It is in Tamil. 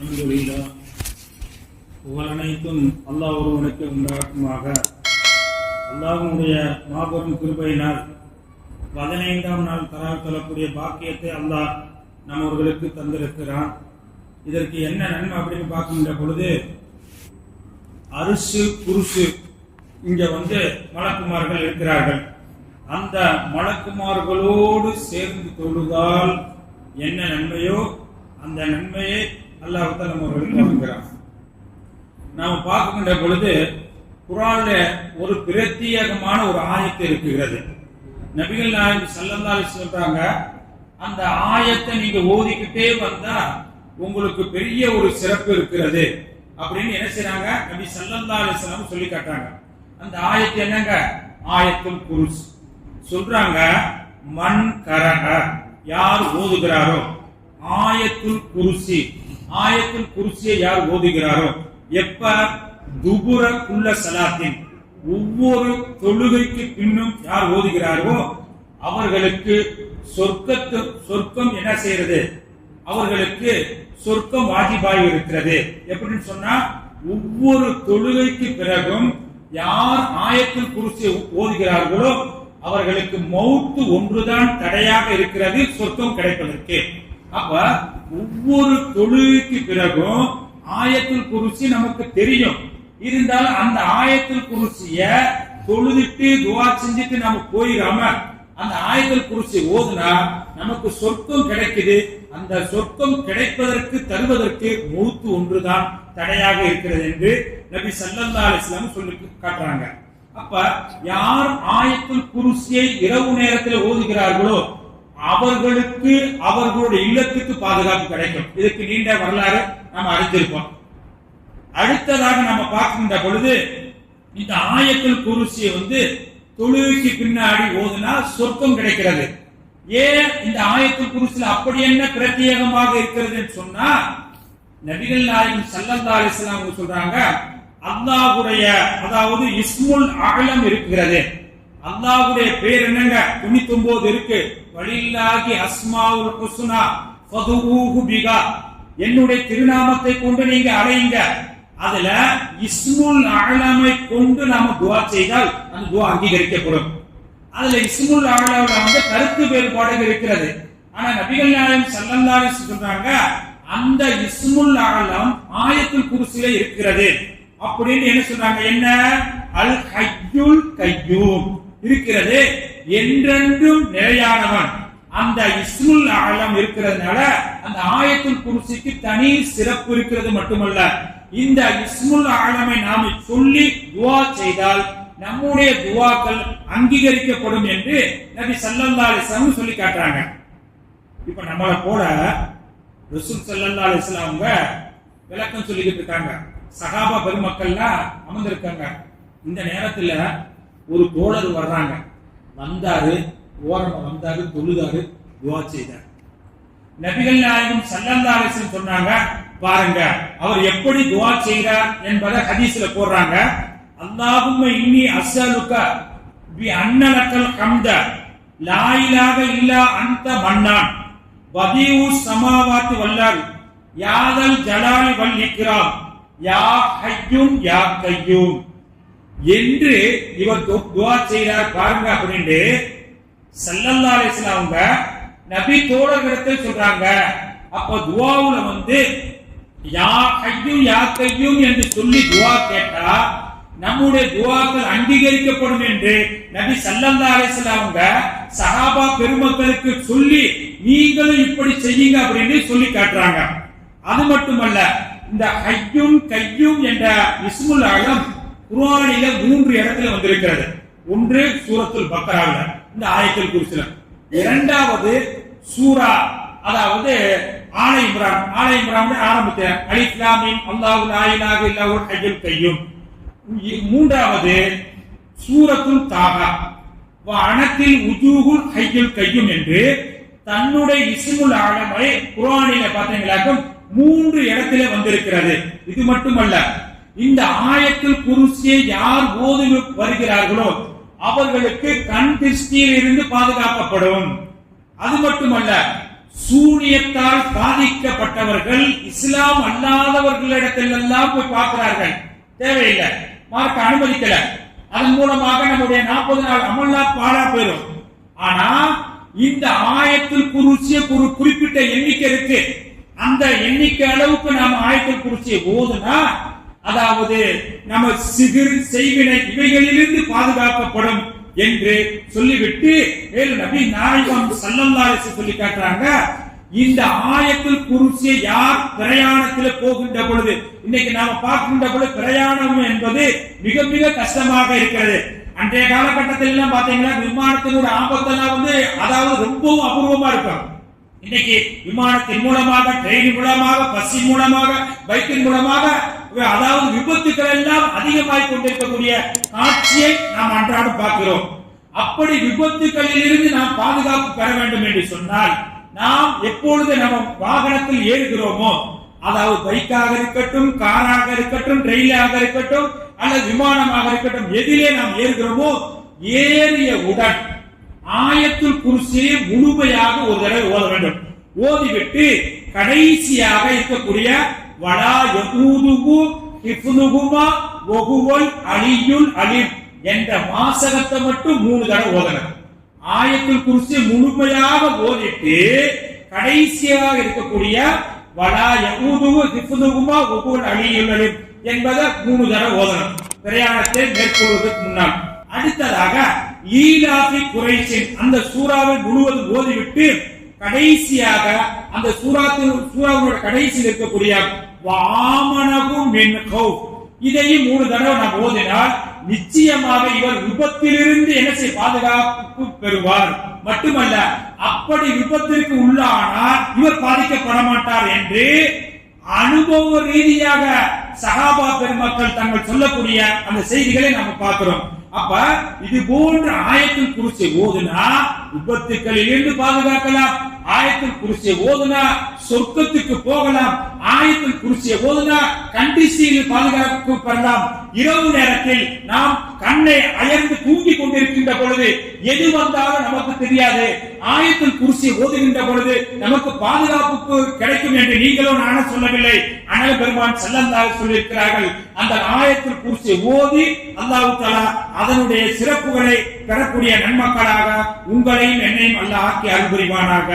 அல்ஹம்துலில்லாஹ். புகழ் அனைத்தும் அல்லாஹ் ஒருவனுக்கு உண்டாகுமாக. அல்லாஹ்வுடைய மாபெரும் கிருபையினால் 15ஆம் நாள் தராவிஹ் தொழக்கூடிய பாக்கியத்தை அல்லாஹ் நம்மவர்களுக்கு தந்திருக்கிறான். இதற்கு என்ன நன்மை அப்படின்னு பார்க்கின்ற பொழுது, அரிசு குருசு இங்க மலக்குமார்கள் இருக்கிறார்கள். அந்த மலக்குமார்களோடு சேர்ந்து தொழுதால் என்ன நன்மையோ அந்த நன்மையை அல்லாஹ் நம்மவர்களுக்கு வழங்குகிறான். நாம் பார்க்கின்ற பொழுது குர்ஆன்ல ஒரு பிரத்யேகமான ஒரு ஆயத்து இருக்கிறது. நபிகள் நாயகம் ஸல்லல்லாஹு அலைஹி சொல்றாங்க, அந்த ஆயத்தை நீங்க ஓதிக்கிட்டே வந்தா உங்களுக்கு பெரிய ஒரு சிறப்பு இருக்கிறது அப்படின்னு என்ன செய்றாங்க, நபி ஸல்லல்லாஹு அலைஹி வஸல்லம் சொல்லி காட்டுறாங்க. அந்த ஆயத்து என்னங்க, ஆயத்துல் குர்ஸ் சொல்றாங்க. மன் கரஹ, யார் ஓதுகிறாரோ, ஆயத்துல் குர்சி, ஆயத்துல் குர்சியை யார் ஓதுகிறாரோ, எப்ப துபுர குல்ல சலாத்தின், ஒவ்வொரு தொழுகைக்கு பின்னும் யார் ஓதுகிறாரோ அவர்களுக்கு சொர்க்கம் என்ன செய்யறது, அவர்களுக்கு சொர்க்கம் வாஜிபாய் இருக்கிறது. எப்படின்னு சொன்னா, ஒவ்வொரு தொழுகைக்கு பிறகும் யார் ஆயத்துல் குர்சி ஓதுகிறார்களோ அவர்களுக்கு மௌத்து ஒன்றுதான் தடையாக இருக்கிறது சொர்க்கம் கிடைப்பதற்கு. அப்ப ஒவ்வொரு தொழுகைக்கு பிறகும் ஆயத்துல் குர்சி நமக்கு தெரியும். இருந்தாலும் அந்த ஆயத்துல் குர்சிய தொழுதுட்டு துஆ செஞ்சுட்டு நம்ம போயிடாம அந்த ஆயத்துல் குர்சி ஓதுனா நமக்கு சொர்க்கம் கிடைக்குது. அந்த சொர்க்கம் கிடைப்பதற்கு தருவதற்கு மௌத்து ஒன்றுதான் தடையாக இருக்கிறது என்று நபி ஸல்லல்லாஹு அலைஹி வஸல்லம் சொல்லி காட்டுறாங்க. அப்ப யார் ஆயத்துல் குர்சியை இரவு நேரத்தில் ஓதுகிறார்களோ அவர்களுக்கு அவர்களுடைய இல்லத்துக்கு பாதுகாப்பு கிடைக்கும். இதுக்கு நீண்ட வரலாறு நாம் அறிந்திருப்போம். அடுத்ததாக நம்ம பார்க்கின்ற பொழுது, இந்த ஆயத்துல் குர்சியை தொழுகைக்கு பின்னாடி ஓதுனா சொர்க்கம் கிடைக்கிறது. ஏன் இந்த ஆயத்துல் குர்சில அப்படி என்ன பிரத்யேகமாக இருக்கிறதுன்னு சொன்னா, நபிகள் நாயகம் ஸல்லல்லாஹு அலைஹி வஸல்லம் சொல்றாங்க, அல்லாஹ்வுடைய அதாவது இஸ்முல் அஅலம் இருக்கிறது. அல்லாஹ்வுடைய பேர் என்னங்க, 99 இருக்கு. வலில்லாஹி அஸ்மாஉல் ஹுஸ்னா ஃபதுஊஹு பிகா, என்னுடைய திருநாமத்தை கொண்டு நீங்க அழையுங்க. அதுல இஸ்முல் அஅலமை கொண்டு நாம துஆ செய்தால் அந்த துஆ அங்கீகரிக்கப்படும். அதுல இஸ்முல் அஅலம்ல கருத்து வேறுபாடுகள் இருக்கிறது. ஆனா நபிகள் நாயகம் ஸல்லல்லாஹு அலைஹி வஸல்லம் சொல்றாங்க, அந்த இஸ்முல் அஅலம் ஆயத்துல் குர்சில இருக்கிறது அப்படின்னு என்ன சொல்றாங்க, என்ன அல் ஹய்யுல் கய்யூம் இருக்கிறது, என்றென்றும் நிலையானவன். அந்த இஸ்முல் அஅலம் இருக்கிறதுனால அந்த ஆயத்துல் குர்சிக்கு தனி சிறப்பு இருக்கிறது மட்டுமல்ல, இந்த இஸ்முல் அஅலமை நாம சொல்லி துஆ செய்தால் நம்முடைய துஆக்கள் அங்கீகரிக்கப்படும் என்று நபி ஸல்லல்லாஹு அலைஹி வஸல்லம் சொல்லி காட்டுறாங்க. இப்ப நம்மள போல ரசூல் ஸல்லல்லாஹு அலைஹி வஸல்லம் விளக்கம் சொல்லிக்கிட்டு இருக்காங்க. சஹாபா பெருமக்கள்லாம் அமர்ந்திருக்காங்க. இந்த நேரத்துல ஒரு தோழர் வர்றாங்க. வந்தாரு, ஓரமா வந்தாரு, தொழுதாரு, துஆ செய்தார். நபிகள் நாயகம் ஸல்லல்லாஹு அலைஹி வஸல்லம் சொன்னாங்க, பாருங்க அவர் எப்படி துஆ செய்கிறார் என்பதை ஹதீஸ்ல போடுறாங்க. அல்லாஹும்ம இன்னி அஸ்அலுக பி அன்னலக்கல் ஹம்த லா இலாஹ இல்லா அன்த மன்னான் வதீஉஸ் ஸமாவாத்தி வல் அர்த் யாதல் ஜலாலி வல் இக்ராம் யா ஹய்யும் யா கய்யூம் என்று இவர் துஆ செய்கிறார் பாருங்க அப்படின்னு ஸல்லல்லாஹு அலைஹி வஸல்லம் நபி தோழர்களிடத்தில் சொல்றாங்க. அப்ப துஆவுல யா ஹய்யும் யா கய்யூம் என்று சொல்லி துஆ கேட்டா நம்முடைய துஆக்கள் அங்கீகரிக்கப்படும் என்று நபி ஸல்லல்லாஹு அலைஹி வஸல்லம் சஹாபா பெருமக்களுக்கு சொல்லி நீங்களும் இப்படி செய்யுங்க அப்படின்னு சொல்லி காட்டுறாங்க. அது மட்டுமல்ல, இந்த ஹய்யும் கய்யூம் என்ற இஸ்முல் அஅலம் குர்ஆனில 3 இடத்துல வந்திருக்கிறது. ஒன்று சூரத்துல் பக்ரால இந்த ஆயத்துல் குர்சில, இரண்டாவது சூரா அதாவது ஆல இம்ரான் ஆரம்பித்த அலிஃப் லாம் மீம் அல்லாஹு லா இலாஹ இல்லா ஹுவல் ஹய்யுல் கய்யூம், மூன்றாவது சூரத்துல் தாஹா வ அனத்தில் உஜூஹுல் ஹய்யுல் கய்யூம் என்று தன்னுடைய இஸ்முல் அஅலமை குர்ஆனில பாத்தீங்களாக்க 3 இடத்துல வந்திருக்கிறது. இது மட்டுமல்ல, இந்த ஆயத்துல் குர்சியை யார் ஓதி வருகிறார்களோ அவர்களுக்கு கண் திருஷ்டியில் இருந்து பாதுகாக்கப்படும். அது மட்டுமல்ல, சூனியத்தால் பாதிக்கப்பட்டவர்கள் இஸ்லாம் அல்லாதவர்களிடத்தில் எல்லாம் போய் பார்க்கிறார்கள். தேவையில்லை, மார்க்க அனுமதிக்கல. அதன் மூலமாக நம்முடைய 40 நாள் அமல்லாம் பாழா போயிடும். ஆனா இந்த ஆயத்துல் குர்சியை ஒரு குறிப்பிட்ட எண்ணிக்கை இருக்கு. அந்த எண்ணிக்கை அளவுக்கு நாம் ஆயத்துல் குர்சியை ஓதுனா, அதாவது நம்ம சிகிர் செய்வினை இவைகளிலிருந்து பாதுகாக்கப்படும் என்று சொல்லிவிட்டு மேலும் நபி நாயகம் ஸல்லல்லாஹு அலைஹி வஸல்லம் சொல்லி காட்டுறாங்க. இந்த ஆயத்துல் குர்சியை யார் பிரயாணத்தில் போகின்ற பொழுது, இன்னைக்கு நாம பார்க்கின்ற பொழுது பிரயாணம் என்பது மிக மிக கஷ்டமாக இருக்கிறது. அன்றைய காலகட்டத்தில் எல்லாம் பாத்தீங்கன்னா விமானத்தினோட ஆபத்தெல்லாம் அதாவது ரொம்பவும் அபூர்வமா இருக்கும். இன்னைக்கு விமானத்தின் மூலமாக, ட்ரெயின் மூலமாக, பஸ்ஸின் மூலமாக, பைக்கின் மூலமாக, அதாவது விபத்துக்கள் எல்லாம் அதிகமாகிக் கொண்டிருக்கக்கூடிய காட்சியை நாம் அன்றாடம் பார்க்கிறோம். அப்படி விபத்துகளில் இருந்து நாம் பாதுகாப்பு பெற வேண்டும் என்று சொன்னால், நாம் எப்பொழுது நம்ம வாகனத்தில் ஏறுகிறோமோ, அதாவது பைக்காக இருக்கட்டும், காராக இருக்கட்டும், ட்ரெயினாக இருக்கட்டும், அல்லது விமானமாக இருக்கட்டும், எதிலே நாம் ஏறுகிறோமோ, ஏறியவுடன் ஆயத்துல் குர்சியை முழுமையாக ஒரு தடவை ஓத வேண்டும். ஓதிவிட்டு கடைசியாக இருக்கக்கூடிய வலா யஊதுஹு ஹிஃப்துஹுமா வஹுவல் அலியுல் அலீம் என்ற வாசகத்தை மட்டும் 3 தடவை ஓதணும். ஆயத்துல் குர்சி முழுமையாக ஓதிட்டு கடைசியாக இருக்கக்கூடிய வலா யஊதுஹு ஹிஃப்துஹுமா வஹுவல் அலியுல் அலீம் என்பதை 3 தடவை ஓதணும் பிரயாணத்தை மேற்கொள்வதற்கு முன்னால். அடுத்ததாக ஈலாஃபி குரைஷின் அந்த சூறாவை முழுவதும் ஓதிவிட்டு கடைசியாக அந்த சூறாவுடைய கடைசியில் இருக்கக்கூடிய வாமனகும் மின் கௌஃப் இதையும் 3 தடவை நாம் ஓதினால் நிச்சயமாக இவர் விபத்திலிருந்து என்ன செய்ய பாதுகாப்பு பெறுவார். மட்டுமல்ல, அப்படி விபத்திற்கு உள்ளானால் இவர் பாதிக்கப்பட மாட்டார் என்று அனுபவ ரீதியாக சஹாபா பெருமக்கள் தங்கள் சொல்லக்கூடிய அந்த செய்திகளை நாம் பார்க்கிறோம். அப்ப இது போன்ற ஆயத்துல் குர்சி ஓதுனா விபத்துக்களில் இருந்து பாதுகாக்கலாம். ஆயத்துல் குர்சி ஓதுனா சொர்க்கத்துக்கு போகலாம். ஆயத்துல் குர்சி ஓதுனா கண்டிஷனில் பாதுகாப்பு பெறலாம். இரவு நேரத்தில் நாம் கண்ணை அயர்ந்து தூங்கிக் கொண்டிருக்கின்ற பொழுது எது வந்தாலும் நமக்கு தெரியாது. ஆயத்துல் குர்சி ஓதுகின்ற பொழுது நமக்கு பாதுகாப்பு கிடைக்கும் என்று நீங்களும் நானும் சொல்லவில்லை. அண்ணல் பெருமான் ஸல்லல்லாஹு சொல்லியிருக்கிறார்கள். அந்த ஆயத்துல் குர்சி ஓதி அல்லாஹ் தஆலா அதனுடைய சிறப்புகளை பெறக்கூடிய நன்மக்களாக உங்களையும் என்னையும் அல்லாஹ் ஆக்கி அருள் புரிவானாக.